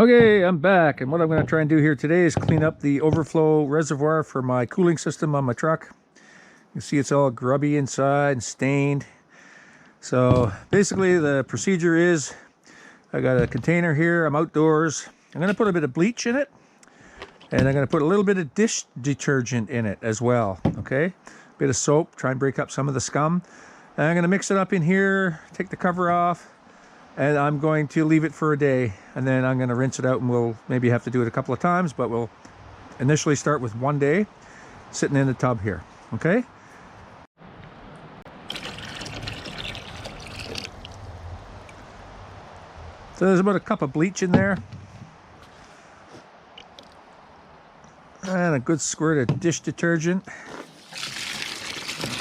Okay, I'm back, and what I'm going to try and do here today is clean up the overflow reservoir for my cooling system on my truck. You see it's all grubby inside and stained. So basically the procedure is, I got a container here, I'm outdoors. I'm going to put a bit of bleach in it, and I'm going to put a little bit of dish detergent in it as well, okay? Bit of soap, try and break up some of the scum. And I'm going to mix it up in here, take the cover off, and I'm going to leave it for a day, and then I'm going to rinse it out, and we'll maybe have to do it a couple of times, but we'll initially start with 1 day sitting in the tub here, okay? So there's about a cup of bleach in there, and a good squirt of dish detergent.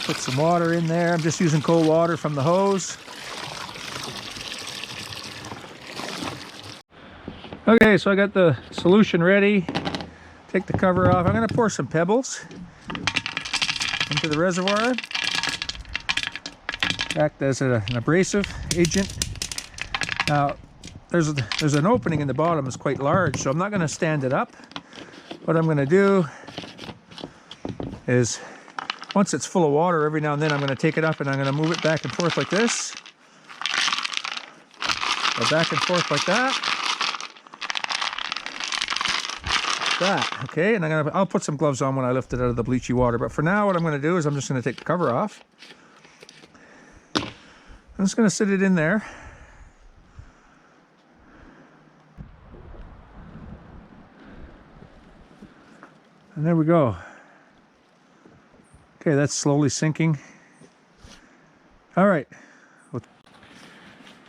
Put some water in there. I'm just using cold water from the hose. Okay, so I got the solution ready. Take the cover off. I'm going to pour some pebbles into the reservoir. Act as an abrasive agent. Now, there's an opening in the bottom that's quite large, so I'm not going to stand it up. What I'm going to do is, once it's full of water, every now and then I'm going to take it up and I'm going to move it back and forth like this. Or back and forth like that. Okay, and I'll put some gloves on when I lift it out of the bleachy water, but for now what I'm going to do is I'm just going to take the cover off. I'm just going to sit it in there. And there we go. Okay, that's slowly sinking. All right.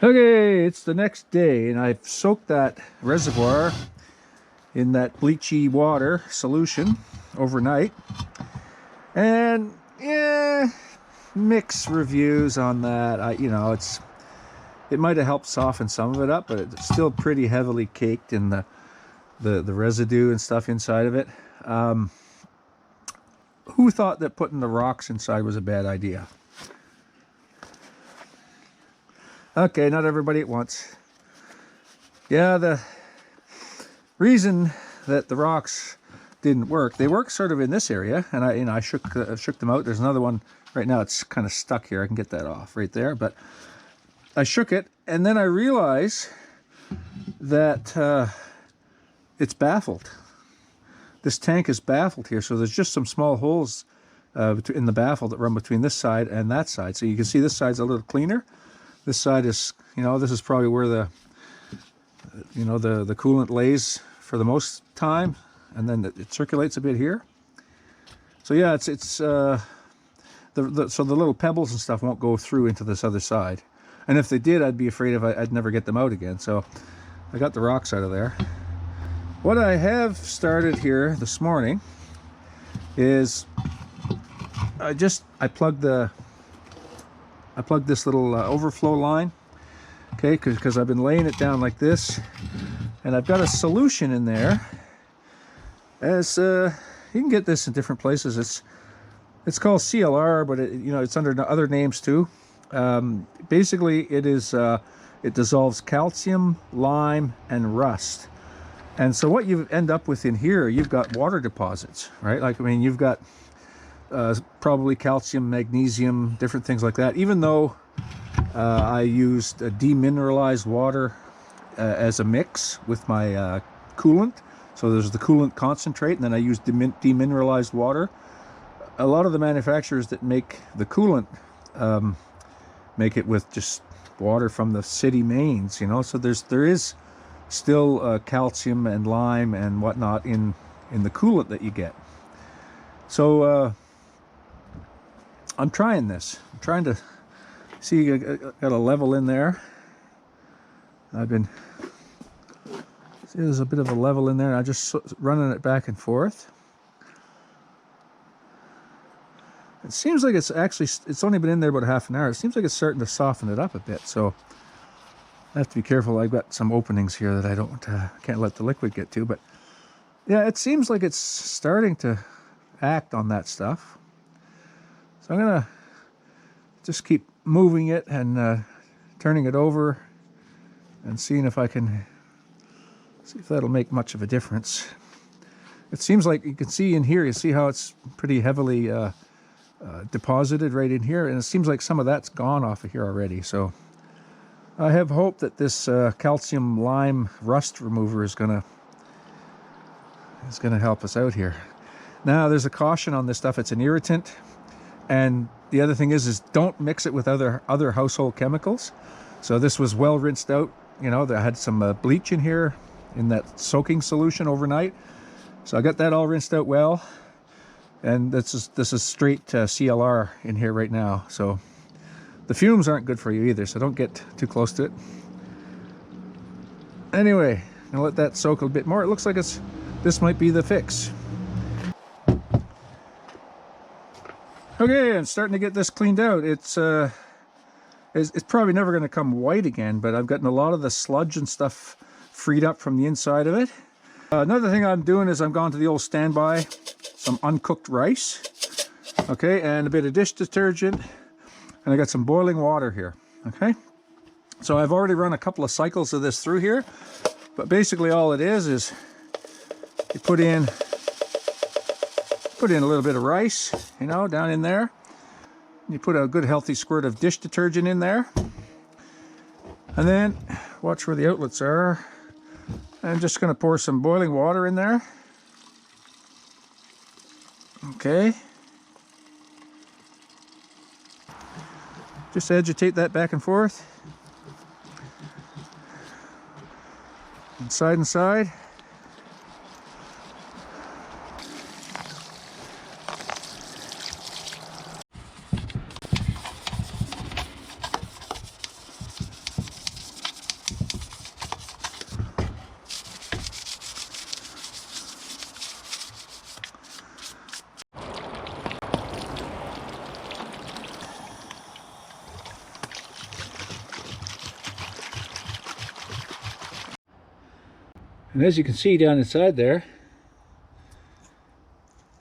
Okay, it's the next day, and I've soaked that reservoir in that bleachy water solution overnight, and yeah, mixed reviews on that. It might have helped soften some of it up, but it's still pretty heavily caked in the residue and stuff inside of it. Who thought that putting the rocks inside was a bad idea? Okay, not everybody at once. Yeah, the reason that the rocks didn't work, they work sort of in this area, and I shook them out. There's another one right now, it's kind of stuck here. I can get that off right there, but I shook it, and then I realized that it's baffled. This tank is baffled here, so there's just some small holes in the baffle that run between this side and that side. So you can see this side's a little cleaner. This side is, this is probably where the coolant lays for the most time, and then it circulates a bit here. So yeah, so the little pebbles and stuff won't go through into this other side, and if they did, I'd be afraid I'd never get them out again. So I got the rocks out of there. What I have started here this morning is I plugged this little overflow line. Okay, because I've been laying it down like this, and I've got a solution in there. As you can get this in different places. It's called CLR, but it's under other names too. Basically, it dissolves calcium, lime, and rust. And so what you end up with in here, you've got water deposits, right? You've got probably calcium, magnesium, different things like that. Even though I used demineralized water as a mix with my coolant. So there's the coolant concentrate, and then I used demineralized water. A lot of the manufacturers that make the coolant make it with just water from the city mains, so there is still calcium and lime and whatnot in the coolant that you get. So I'm trying this. I'm trying to see, I got a level in there. There's a bit of a level in there. I'm just running it back and forth. It seems like it's only been in there about half an hour. It seems like it's starting to soften it up a bit. So I have to be careful. I've got some openings here that I can't let the liquid get to. But yeah, it seems like it's starting to act on that stuff. So I'm gonna just keep moving it and turning it over and seeing if I can See if that'll make much of a difference. It seems like you can see in here, you see how it's pretty heavily deposited right in here, and it seems like some of that's gone off of here already. So I have hope that this calcium lime rust remover is gonna help us out here. Now there's a caution on this stuff. It's an irritant, and the other thing is don't mix it with other household chemicals. So this was well rinsed out. You know, I had some bleach in here in that soaking solution overnight. So I got that all rinsed out well, and this is straight CLR in here right now. So the fumes aren't good for you either, so don't get too close to it. Anyway, I'll let that soak a bit more. It looks like this might be the fix. Okay, I'm starting to get this cleaned out. It's probably never going to come white again, but I've gotten a lot of the sludge and stuff freed up from the inside of it. Another thing I'm doing is I'm going to the old standby, some uncooked rice, okay, and a bit of dish detergent, and I got some boiling water here, okay. So I've already run a couple of cycles of this through here, but basically all it is you put in a little bit of rice, you know, down in there. You put a good healthy squirt of dish detergent in there, and then watch where the outlets are. I'm just going to pour some boiling water in there. Okay. Just agitate that back and forth. And side. And as you can see down inside there,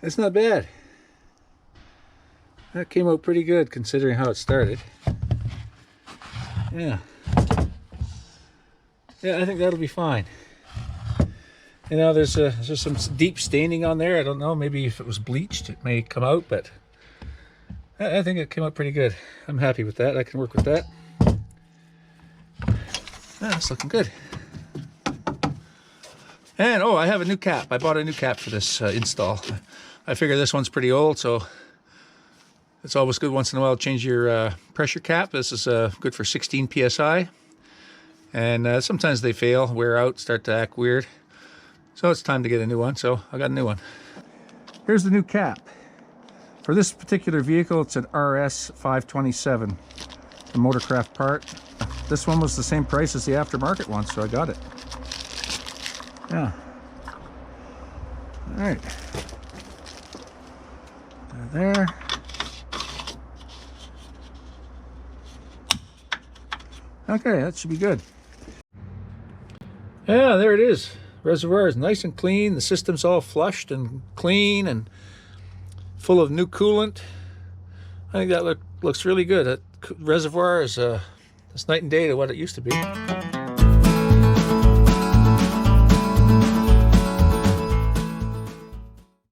it's not bad. That came out pretty good considering how it started. Yeah, I think that'll be fine. You know, there's some deep staining on there. I don't know, maybe if it was bleached it may come out, but I think it came out pretty good. I'm happy with that. I can work with that. That's looking good. And oh, I have a new cap. I bought a new cap for this install. I figure this one's pretty old, so it's always good once in a while to change your pressure cap. This is good for 16 psi, and sometimes they fail, wear out, start to act weird. So it's time to get a new one, so I got a new one. Here's the new cap. For this particular vehicle, it's an RS 527, the Motorcraft part. This one was the same price as the aftermarket one, so I got it. Yeah. All right. There. Okay, that should be good. Yeah, there it is. Reservoir is nice and clean. The system's all flushed and clean and full of new coolant. I think that looks really good. That reservoir is it's night and day to what it used to be.